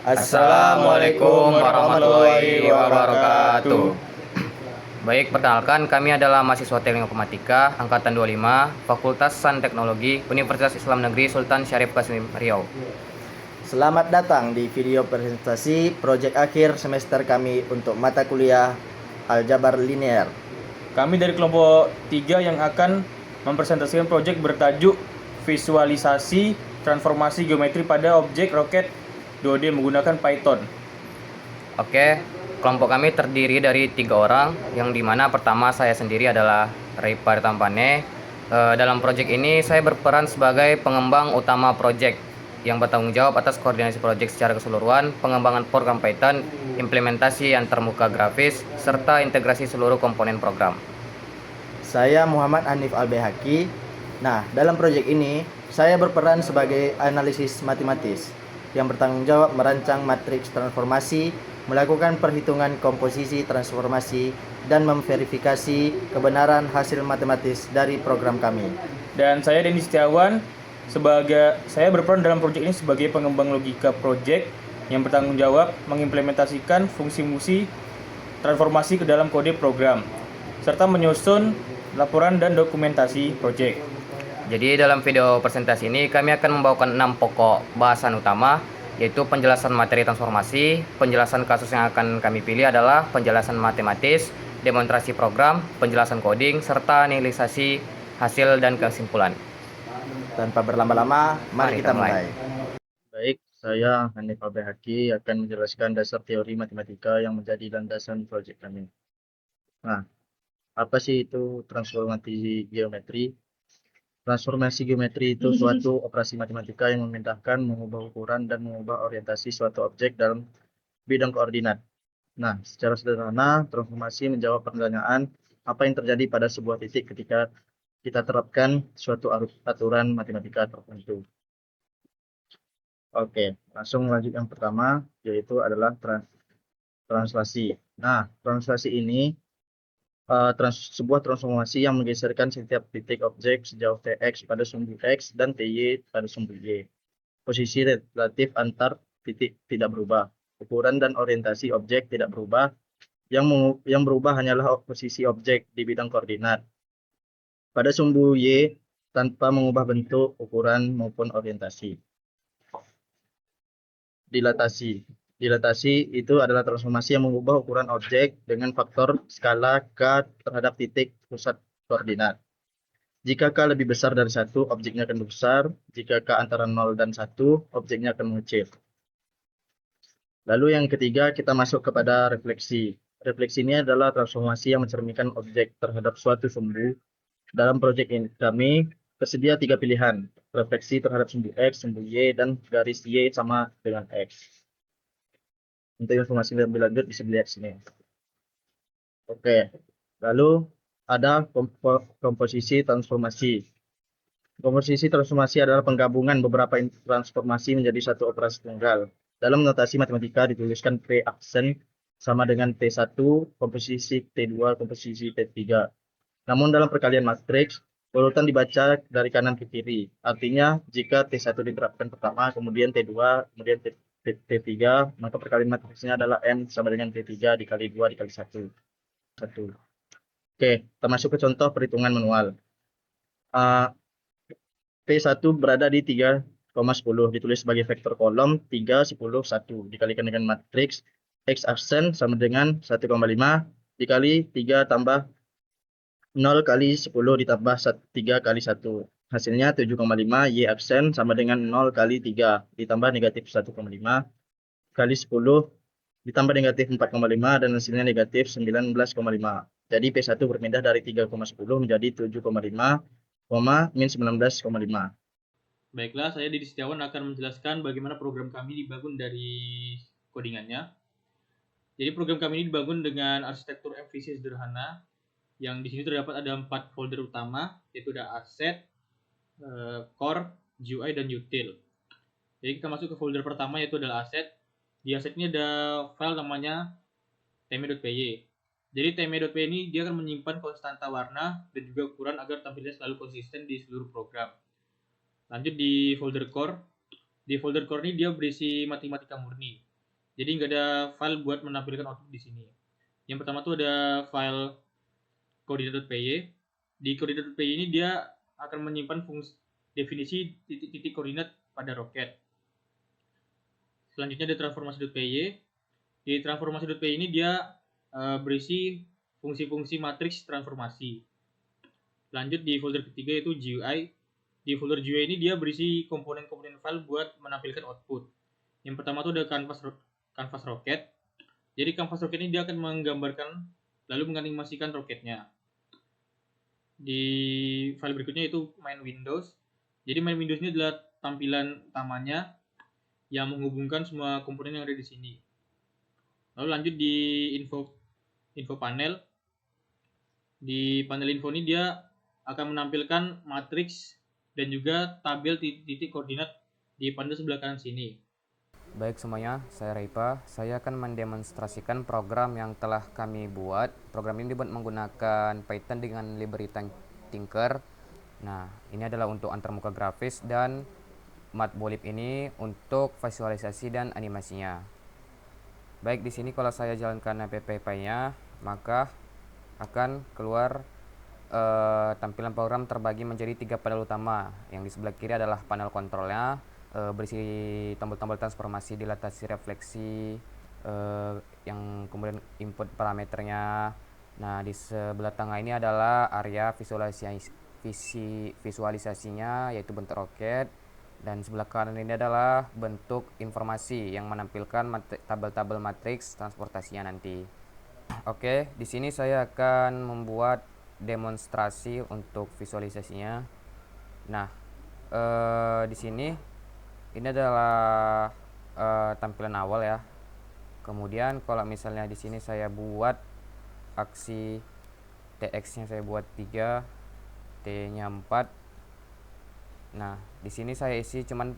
Assalamualaikum warahmatullahi wabarakatuh. Baik, perkenalkan kami adalah mahasiswa Teknik Informatika angkatan 25 Fakultas Sains Teknologi Universitas Islam Negeri Sultan Syarif Qasim Riau. Selamat datang di video presentasi proyek akhir semester kami untuk mata kuliah Aljabar Linear. Kami dari kelompok 3 yang akan mempresentasikan proyek bertajuk visualisasi transformasi geometri pada objek roket 2D menggunakan Python. Oke, kelompok kami terdiri dari 3 orang, yang dimana pertama saya sendiri adalah Raipa Tampane. Dalam proyek ini saya berperan sebagai pengembang utama proyek yang bertanggung jawab atas koordinasi proyek secara keseluruhan, pengembangan program Python, implementasi antarmuka grafis, serta integrasi seluruh komponen program. Saya Muhammad Hanif Albehaki. Nah, dalam proyek ini saya berperan sebagai analisis matematis yang bertanggung jawab merancang matriks transformasi, melakukan perhitungan komposisi transformasi, dan memverifikasi kebenaran hasil matematis dari program kami. Dan saya Denny Setiawan, saya berperan dalam proyek ini sebagai pengembang logika proyek yang bertanggung jawab mengimplementasikan fungsi-fungsi transformasi ke dalam kode program, serta menyusun laporan dan dokumentasi proyek. Jadi dalam video presentasi ini kami akan membawakan 6 pokok bahasan utama, yaitu penjelasan materi transformasi, penjelasan kasus yang akan kami pilih adalah penjelasan matematis, demonstrasi program, penjelasan coding, serta analisasi hasil dan kesimpulan. Tanpa berlama-lama, mari kita mulai. Baik, saya Hanif Albehaki akan menjelaskan dasar teori matematika yang menjadi landasan proyek kami. Nah, apa sih itu transformasi geometri? Transformasi geometri itu suatu operasi matematika yang memindahkan, mengubah ukuran, dan mengubah orientasi suatu objek dalam bidang koordinat. Nah, secara sederhana, transformasi menjawab pertanyaan apa yang terjadi pada sebuah titik ketika kita terapkan suatu aturan matematika tertentu. Oke, langsung lanjut yang pertama, yaitu adalah translasi. Nah, translasi ini sebuah transformasi yang menggeserkan setiap titik objek sejauh Tx pada sumbu X dan Ty pada sumbu Y. Posisi relatif antar titik tidak berubah. Ukuran dan orientasi objek tidak berubah. Yang berubah hanyalah posisi objek di bidang koordinat. Pada sumbu Y tanpa mengubah bentuk, ukuran, maupun orientasi. Dilatasi itu adalah transformasi yang mengubah ukuran objek dengan faktor skala K terhadap titik pusat koordinat. Jika K lebih besar dari 1, objeknya akan besar. Jika K antara 0 dan 1, objeknya akan mengecil. Lalu yang ketiga, kita masuk kepada refleksi. Refleksi ini adalah transformasi yang mencerminkan objek terhadap suatu sumbu. Dalam proyek ini kami tersedia 3 pilihan. Refleksi terhadap sumbu X, sumbu Y, dan garis Y sama dengan X. Untuk informasi lebih lanjut bisa dilihat sini. Oke, lalu ada komposisi transformasi. Komposisi transformasi adalah penggabungan beberapa transformasi menjadi satu operasi tunggal. Dalam notasi matematika dituliskan P aksen sama dengan T1, komposisi T2, komposisi T3. Namun dalam perkalian matriks, urutan dibaca dari kanan ke kiri. Artinya jika T1 diterapkan pertama, kemudian T2, kemudian T3, maka perkalian matriksnya adalah M sama dengan T3 dikali 2 dikali 1. Oke, kita masuk ke contoh perhitungan manual. P1 berada di 3,10, ditulis sebagai vektor kolom 3, 10, 1. Dikalikan dengan matriks X aksen sama dengan 1,5 dikali 3 tambah 0 kali 10 ditambah 3 kali 1. Hasilnya 7,5, Y aksen sama dengan 0 kali 3 ditambah negatif 1,5 kali 10 ditambah negatif 4,5 dan hasilnya negatif 19,5. Jadi P1 berpindah dari 3,10 menjadi 7,5, min 19,5. Baiklah, saya Didi Setiawan akan menjelaskan bagaimana program kami dibangun dari codingannya. Jadi program kami ini dibangun dengan arsitektur MVC sederhana, yang di sini terdapat ada 4 folder utama, yaitu ada asset, core, GUI, dan util. Jadi kita masuk ke folder pertama, yaitu adalah asset. Di asset ini ada file namanya tme.py. Jadi tme.py ini dia akan menyimpan konstanta warna dan juga ukuran agar tampilnya selalu konsisten di seluruh program. Lanjut di folder core. Di folder core ini dia berisi matematika murni. Jadi nggak ada file buat menampilkan output di sini. Yang pertama tuh ada file coordinate.py. Di coordinate.py ini dia akan menyimpan definisi titik-titik koordinat pada roket. Selanjutnya ada transformasi.py. Di transformasi.py ini dia berisi fungsi-fungsi matriks transformasi. Lanjut di folder ketiga yaitu GUI. Di folder GUI ini dia berisi komponen-komponen file buat menampilkan output. Yang pertama itu ada canvas roket. Jadi canvas roket ini dia akan menggambarkan lalu menganimasikan roketnya. Di file berikutnya itu main Windows. Jadi main Windows ini adalah tampilan utamanya yang menghubungkan semua komponen yang ada di sini. Lalu lanjut di info panel. Di panel info ini dia akan menampilkan matriks dan juga tabel titik koordinat di panel sebelah kanan sini. Baik semuanya, saya Raipa. Saya akan mendemonstrasikan program yang telah kami buat. Program ini dibuat menggunakan Python dengan library Tinker. Nah, ini adalah untuk antarmuka grafis dan Matplotlib ini untuk visualisasi dan animasinya. Baik, di sini kalau saya jalankan app-nya, maka akan keluar tampilan program terbagi menjadi 3 panel utama. Yang di sebelah kiri adalah panel kontrolnya, berisi tombol-tombol transformasi, dilatasi, refleksi, yang kemudian input parameternya. Nah, di sebelah tengah ini adalah area visualisasinya, yaitu bentuk roket. Dan sebelah kanan ini adalah bentuk informasi yang menampilkan tabel-tabel matriks transportasinya nanti. Oke, di sini saya akan membuat demonstrasi untuk visualisasinya. Nah, di sini ini adalah tampilan awal ya. Kemudian kalau misalnya di sini saya buat aksi TX-nya saya buat 3, T-nya 4. Nah, di sini saya isi cuman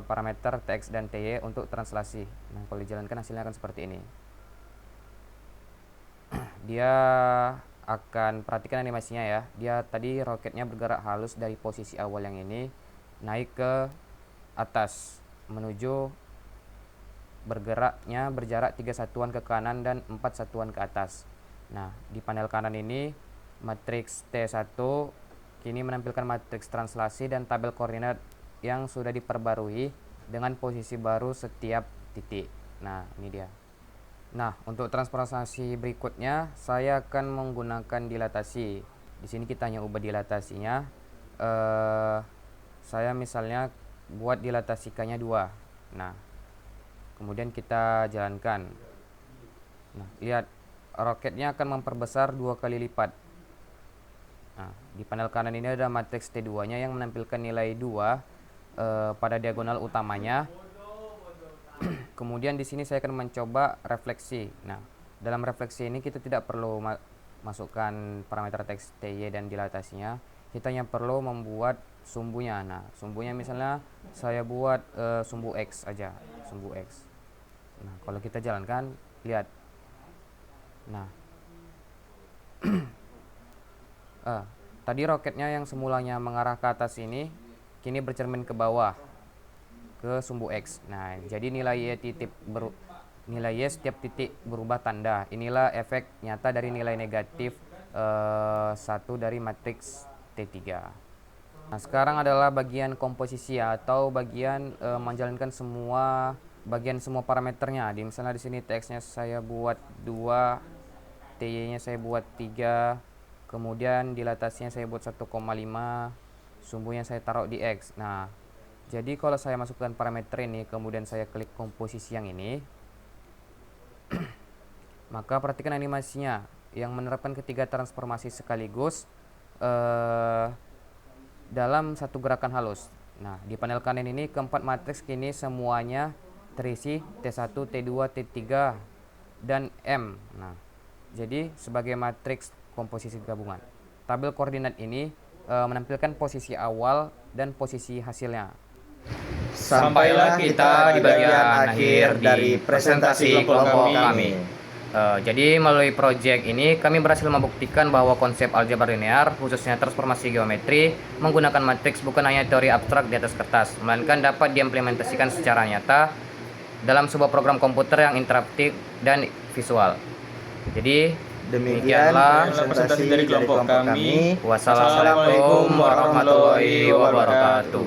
parameter TX dan TY untuk translasi. Nah, kalau dijalankan hasilnya akan seperti ini. Dia akan perhatikan animasinya ya. Dia tadi roketnya bergerak halus dari posisi awal yang ini naik ke atas menuju bergeraknya berjarak 3 satuan ke kanan dan 4 satuan ke atas. Nah, di panel kanan ini matriks T1 kini menampilkan matriks translasi dan tabel koordinat yang sudah diperbarui dengan posisi baru setiap titik. Nah, ini dia. Nah, untuk transformasi berikutnya saya akan menggunakan dilatasi. Di sini kita hanya ubah dilatasinya. Saya misalnya buat dilatasikannya 2. Nah, kemudian kita jalankan. Nah, lihat roketnya akan memperbesar 2 kali lipat. Nah, di panel kanan ini ada matriks T2-nya yang menampilkan nilai 2 pada diagonal utamanya. Kemudian di sini saya akan mencoba refleksi. Nah, dalam refleksi ini kita tidak perlu masukkan parameter teks TY dan dilatasinya. Kita hanya perlu membuat sumbunya. Nah, sumbunya misalnya saya buat sumbu X aja, sumbu X. Nah, kalau kita jalankan, lihat. Nah, tadi roketnya yang semulanya mengarah ke atas ini kini bercermin ke bawah ke sumbu X. Nah, jadi nilai Y setiap titik berubah tanda. Inilah efek nyata dari nilai negatif 1 dari matriks T3. Nah, sekarang adalah bagian komposisi atau bagian menjalankan semua parameternya. Misalnya di sini TX-nya saya buat 2, TY-nya saya buat 3, kemudian dilatasinya saya buat 1,5, sumbunya saya taruh di X. Nah, jadi kalau saya masukkan parameter ini, kemudian saya klik komposisi yang ini, maka perhatikan animasinya yang menerapkan ketiga transformasi sekaligus dalam satu gerakan halus. Nah, di panel kanan ini keempat matriks kini semuanya terisi T1, T2, T3, dan M. Nah, jadi sebagai matriks komposisi gabungan. Tabel koordinat ini menampilkan posisi awal dan posisi hasilnya. Sampailah kita di bagian akhir dari presentasi kelompok kami. Jadi melalui proyek ini kami berhasil membuktikan bahwa konsep aljabar linear, khususnya transformasi geometri, menggunakan matriks bukan hanya teori abstrak di atas kertas, melainkan dapat diimplementasikan secara nyata dalam sebuah program komputer yang interaktif dan visual. Jadi Demikian demikianlah presentasi dari kelompok kami. wassalamualaikum warahmatullahi wabarakatuh.